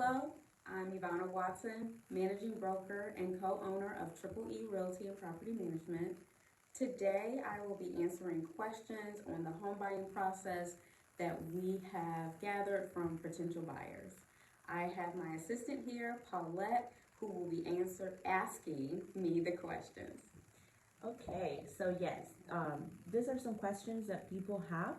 Hello, I'm Evona Watson, Managing Broker and Co-owner of Triple E Realty and Property Management. Today, I will be answering questions on the home buying process that we have gathered from potential buyers. I have my assistant here, Paulette, who will be asking me the questions. Okay, so yes, these are some questions that people have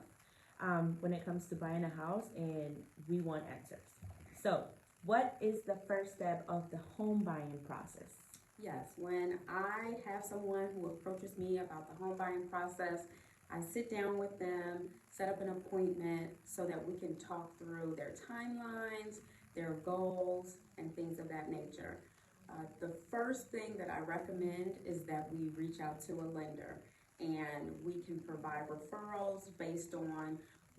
when it comes to buying a house, and we want answers. So, what is the first step of the home buying process? Yes, when I have someone who approaches me about the home buying process, I sit down with them, set up an appointment so that we can talk through their timelines, their goals, and things of that nature. The first thing that I recommend is that we reach out to a lender and we can provide referrals based on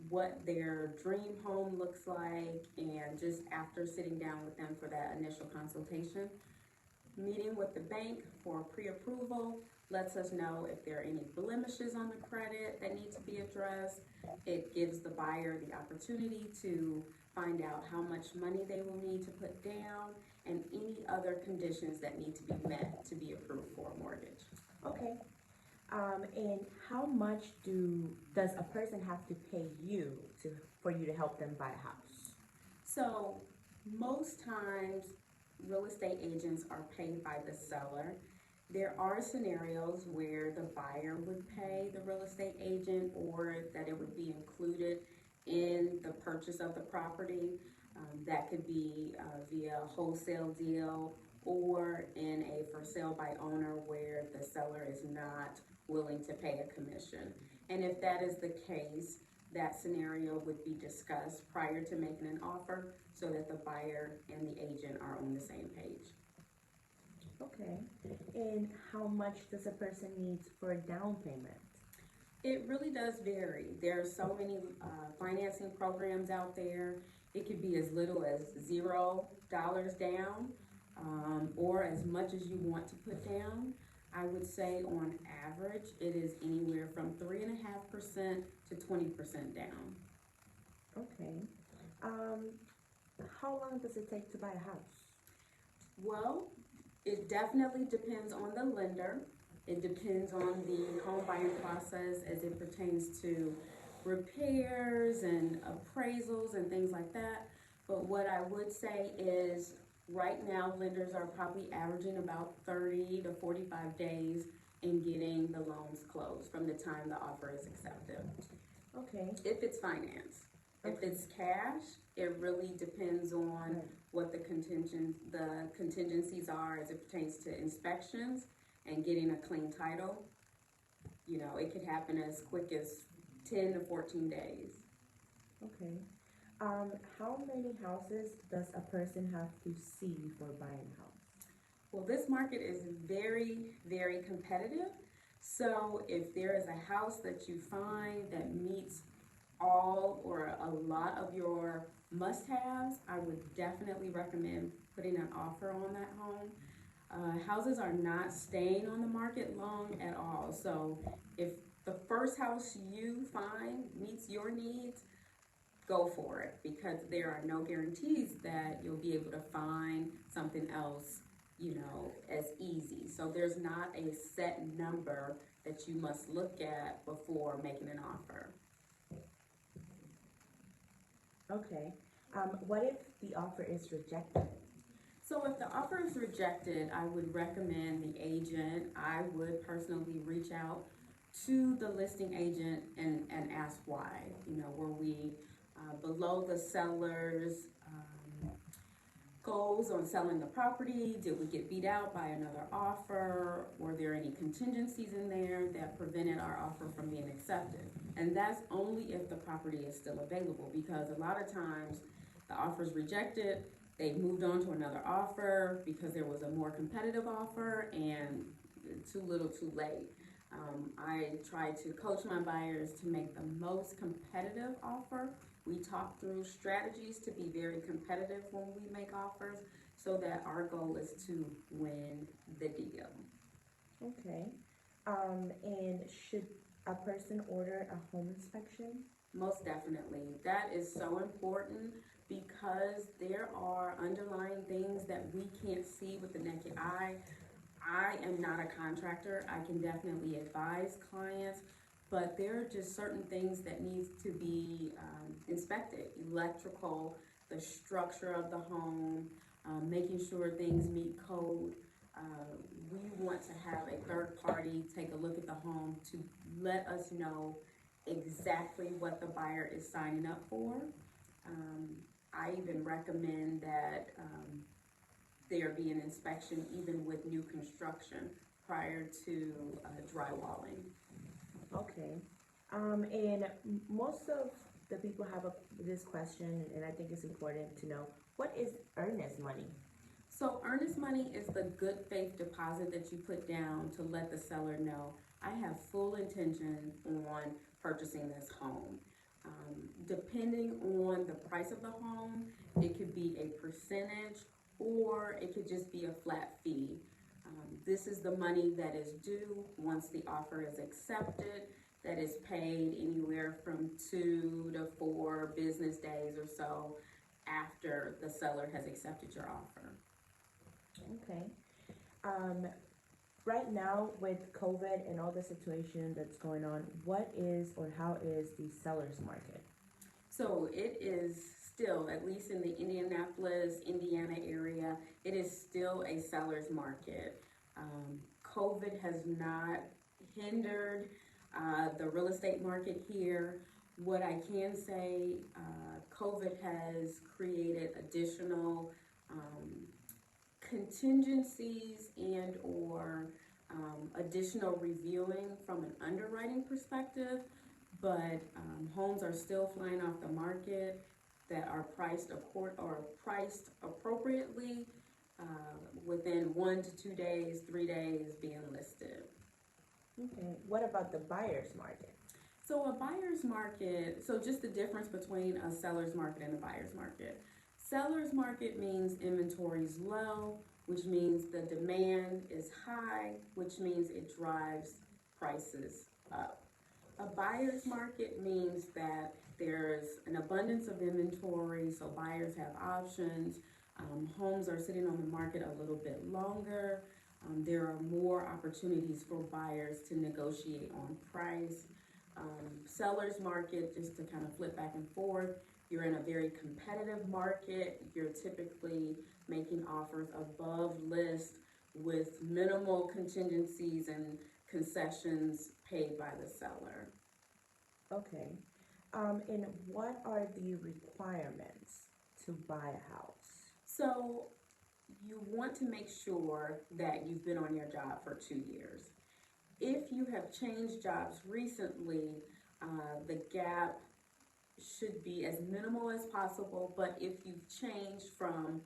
what their dream home looks like, and just after sitting down with them for that initial consultation. Meeting with the bank for pre-approval lets us know if there are any blemishes on the credit that need to be addressed. It gives the buyer the opportunity to find out how much money they will need to put down and any other conditions that need to be met to be approved for a mortgage. Okay. And how much does a person have to pay you for you to help them buy a house? So most times real estate agents are paid by the seller. There are scenarios where the buyer would pay the real estate agent, or that it would be included in the purchase of the property. That could be via a wholesale deal or in a for sale by owner where the seller is not willing to pay a commission. And if that is the case, that scenario would be discussed prior to making an offer so that the buyer and the agent are on the same page. Okay. And how much does a person need for a down payment? It really does vary. There are so many financing programs out there. It could be as little as $0 down, or as much as you want to put down. I would say on average, it is anywhere from 3.5% to 20% down. Okay. How long does it take to buy a house? Well, it definitely depends on the lender. It depends on the home buying process as it pertains to repairs and appraisals and things like that. But what I would say is right now lenders are probably averaging about 30 to 45 days in getting the loans closed from the time the offer is accepted. Okay. If it's finance. Okay. If it's cash, it really depends on what the contingencies are as it pertains to inspections and getting a clean title. You know, it could happen as quick as 10 to 14 days. Okay. How many houses does a person have to see before buying a house? Well, this market is very, very competitive. So if there is a house that you find that meets all or a lot of your must-haves, I would definitely recommend putting an offer on that home. Houses are not staying on the market long at all. So if the first house you find meets your needs, go for it, because there are no guarantees that you'll be able to find something else, you know, as easy. So there's not a set number that you must look at before making an offer. Okay. What if the offer is rejected? So if the offer is rejected, I would recommend the agent. I would personally reach out to the listing agent and ask why. You know, were we below the seller's goals on selling the property? Did we get beat out by another offer? Were there any contingencies in there that prevented our offer from being accepted? And that's only if the property is still available, because a lot of times the offer is rejected, they've moved on to another offer because there was a more competitive offer, and too little too late. I try to coach my buyers to make the most competitive offer. We talk through strategies to be very competitive when we make offers so that our goal is to win the deal. Okay. And should a person order a home inspection? Most definitely. That is so important because because there are underlying things that we can't see with the naked eye. I am not a contractor. I can definitely advise clients, but there are just certain things that needs to be inspected. Electrical, the structure of the home, making sure things meet code. We want to have a third party take a look at the home to let us know exactly what the buyer is signing up for. I even recommend that there be an inspection even with new construction prior to drywalling. Okay. And most of the people have this question, and I think it's important to know, what is earnest money? So earnest money is the good faith deposit that you put down to let the seller know, I have full intention on purchasing this home. Depending on the price of the home, it could be a percentage or it could just be a flat fee. This is the money that is due once the offer is accepted, that is paid anywhere from 2 to 4 business days or so after the seller has accepted your offer. Okay. Um, right now with COVID and all the situation that's going on, what is or how is the seller's market? So it is still, at least in the Indianapolis, Indiana area, it is still a seller's market. COVID has not hindered the real estate market here. What I can say, COVID has created additional contingencies and or additional reviewing from an underwriting perspective, but homes are still flying off the market that are priced appropriately within 1 to 2 days, 3 days being listed. Okay. What about the buyer's market? So a buyer's market, so just the difference between a seller's market and a buyer's market. Seller's market means inventory is low, which means the demand is high, which means it drives prices up. A buyer's market means that there's an abundance of inventory, so buyers have options. Homes are sitting on the market a little bit longer. There are more opportunities for buyers to negotiate on price. Seller's market, just to kind of flip back and forth, you're in a very competitive market. You're typically making offers above list with minimal contingencies and concessions paid by the seller. Okay. And what are the requirements to buy a house? So you want to make sure that you've been on your job for 2 years. If you have changed jobs recently, the gap should be as minimal as possible, but if you've changed from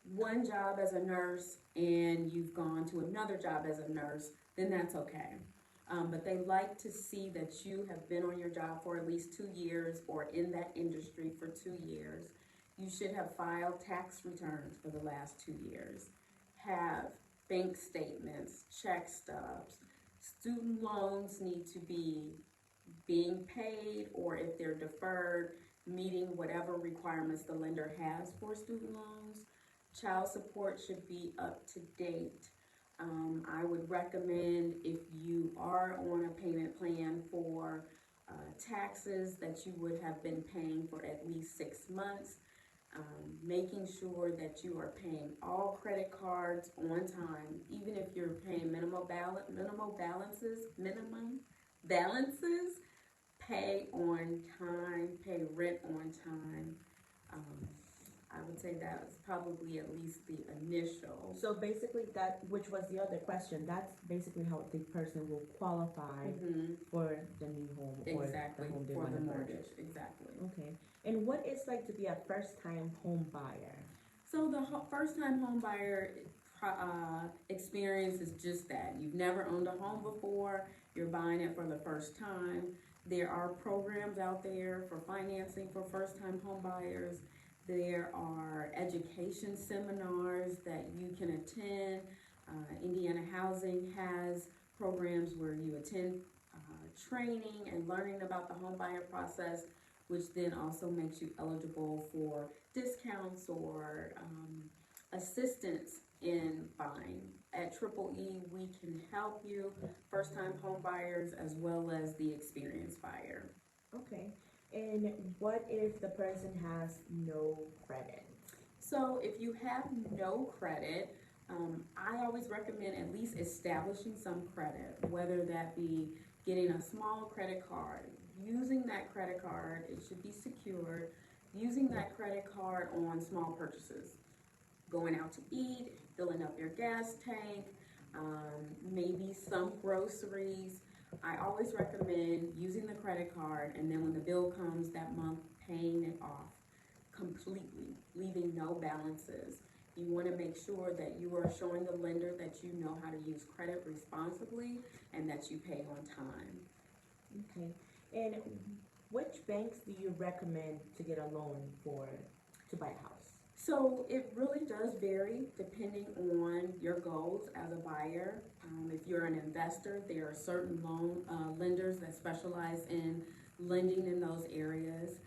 one job as a nurse and you've gone to another job as a nurse, then that's okay. But they like to see that you have been on your job for at least 2 years or in that industry for 2 years. You should have filed tax returns for the last 2 years, have bank statements, check stubs. Student loans need to be being paid, or if they're deferred, meeting whatever requirements the lender has for student loans. Child support should be up to date. I would recommend, if you are on a payment plan for taxes, that you would have been paying for at least 6 months. Making sure that you are paying all credit cards on time, even if you're paying minimum balances, pay on time, pay rent on time. I would say that was probably at least the initial. So basically that, which was the other question, that's basically how the person will qualify for the new home or Exactly, the home they for want the to mortgage, purchase. exactly. Okay. And what it's like to be a first-time home buyer? So the first-time home buyer experience is just that. You've never owned a home before, you're buying it for the first time. There are programs out there for financing for first-time home buyers. There are education seminars that you can attend. Indiana Housing has programs where you attend training and learning about the home buyer process, which then also makes you eligible for discounts discounts or assistance in buying. At Triple E, we can help you, first-time home buyers as well as the experienced buyer. Okay. And what if the person has no credit? So if you have no credit, I always recommend at least establishing some credit, whether that be getting a small credit card, using that credit card, it should be secured, using that credit card on small purchases, going out to eat, filling up your gas tank, maybe some groceries. I always recommend using the credit card, and then when the bill comes that month, paying it off completely, leaving no balances. You want to make sure that you are showing the lender that you know how to use credit responsibly and that you pay on time. Okay. And which banks do you recommend to get a loan to buy a house? So it really does vary depending on your goals as a buyer. If you're an investor, there are certain loan lenders that specialize in lending in those areas.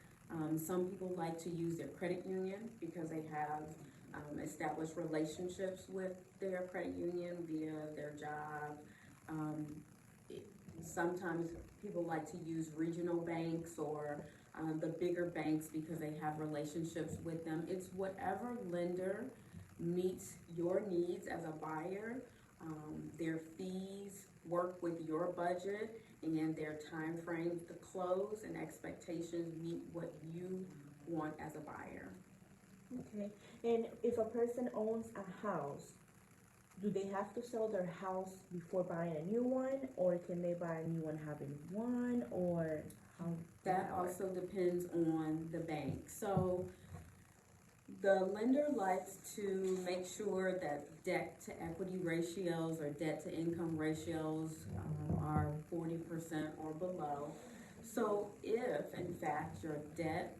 Some people like to use their credit union because they have established relationships with their credit union via their job. Sometimes people like to use regional banks or the bigger banks because they have relationships with them. It's whatever lender meets your needs as a buyer. Their fees work with your budget and their time frame to close, and expectations meet what you want as a buyer. Okay. And if a person owns a house, do they have to sell their house before buying a new one, or can they buy a new one having one, or how? That also depends on the bank. So the lender likes to make sure that debt to equity ratios or debt to income ratios are 40% or below. So if in fact your debt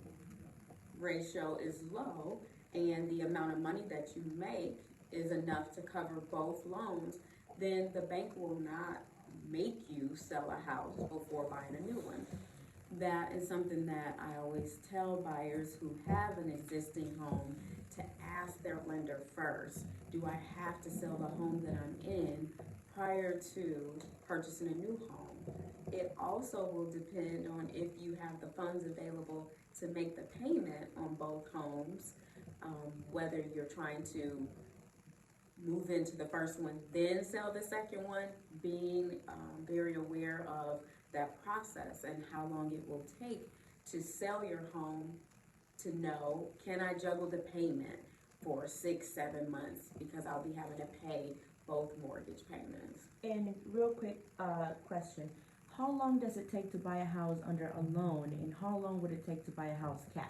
ratio is low and the amount of money that you make is enough to cover both loans, then the bank will not make you sell a house before buying a new one. That is something that I always tell buyers who have an existing home to ask their lender first. Do I have to sell the home that I'm in prior to purchasing a new home? It also will depend on if you have the funds available to make the payment on both homes, whether you're trying to move into the first one, then sell the second one, being very aware of that process and how long it will take to sell your home, to know, can I juggle the payment for 6-7 months because I'll be having to pay both mortgage payments. And real quick question, how long does it take to buy a house under a loan, and how long would it take to buy a house cash?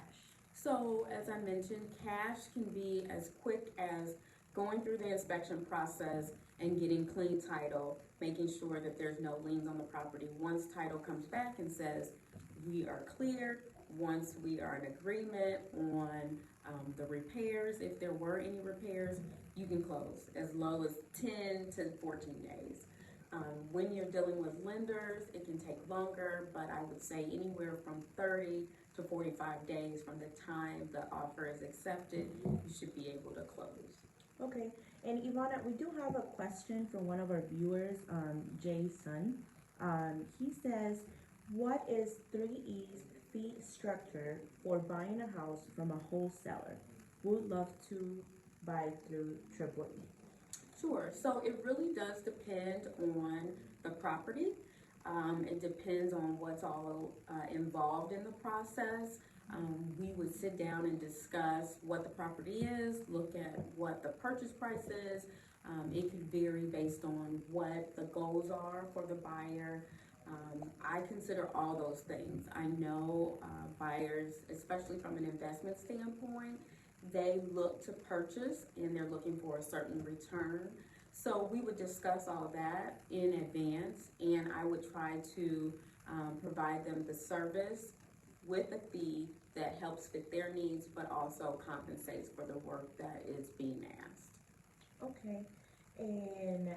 So as I mentioned, cash can be as quick as going through the inspection process and getting clean title, making sure that there's no liens on the property. Once title comes back and says we are cleared, once we are in agreement on the repairs, if there were any repairs, you can close as low as 10 to 14 days. When you're dealing with lenders, it can take longer, but I would say anywhere from 30 to 45 days from the time the offer is accepted, you should be able to close. Okay, and Evona, we do have a question from one of our viewers, Jay's son. He says, what is 3E's fee structure for buying a house from a wholesaler? Would love to buy through Triple E. Sure, so it really does depend on the property. It depends on what's all involved in the process. We would sit down and discuss what the property is, look at what the purchase price is. It could vary based on what the goals are for the buyer. I consider all those things. I know buyers, especially from an investment standpoint, they look to purchase and they're looking for a certain return. So we would discuss all that in advance, and I would try to provide them the service with a fee that helps fit their needs, but also compensates for the work that is being asked. Okay, and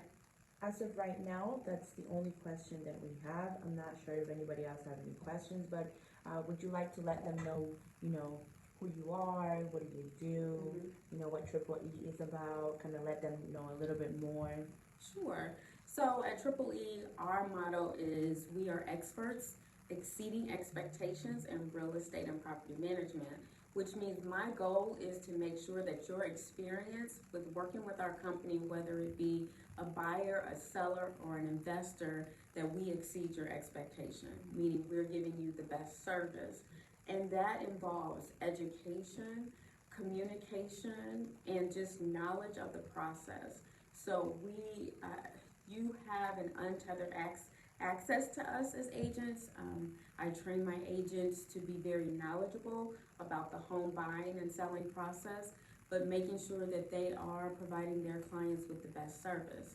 as of right now, that's the only question that we have. I'm not sure if anybody else have any questions, but would you like to let them know, who you are, what do you do, you know, what Triple E is about, kind of let them know a little bit more. Sure. So at Triple E, our motto is we are experts exceeding expectations in real estate and property management, which means my goal is to make sure that your experience with working with our company, whether it be a buyer, a seller, or an investor, that we exceed your expectation, meaning we're giving you the best service. And that involves education, communication, and just knowledge of the process. So you have an untethered access to us as agents. I train my agents to be very knowledgeable about the home buying and selling process, but making sure that they are providing their clients with the best service.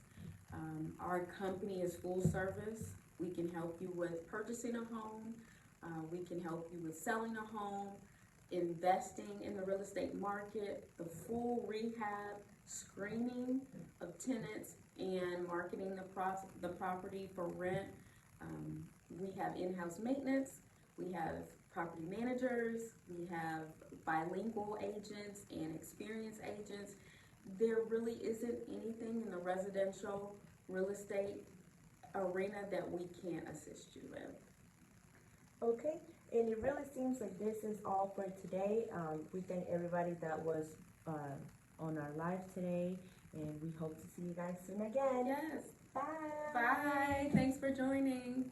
Our company is full service. We can help you with purchasing a home. We can help you with selling a home, investing in the real estate market, the full rehab, screening of tenants, and marketing the property for rent. We have in-house maintenance. We have property managers. We have bilingual agents and experienced agents. There really isn't anything in the residential real estate arena that we can't assist you with. Okay, and it really seems like this is all for today. We thank everybody that was on our live today, and we hope to see you guys soon again. Yes. Bye. Bye. Thanks for joining.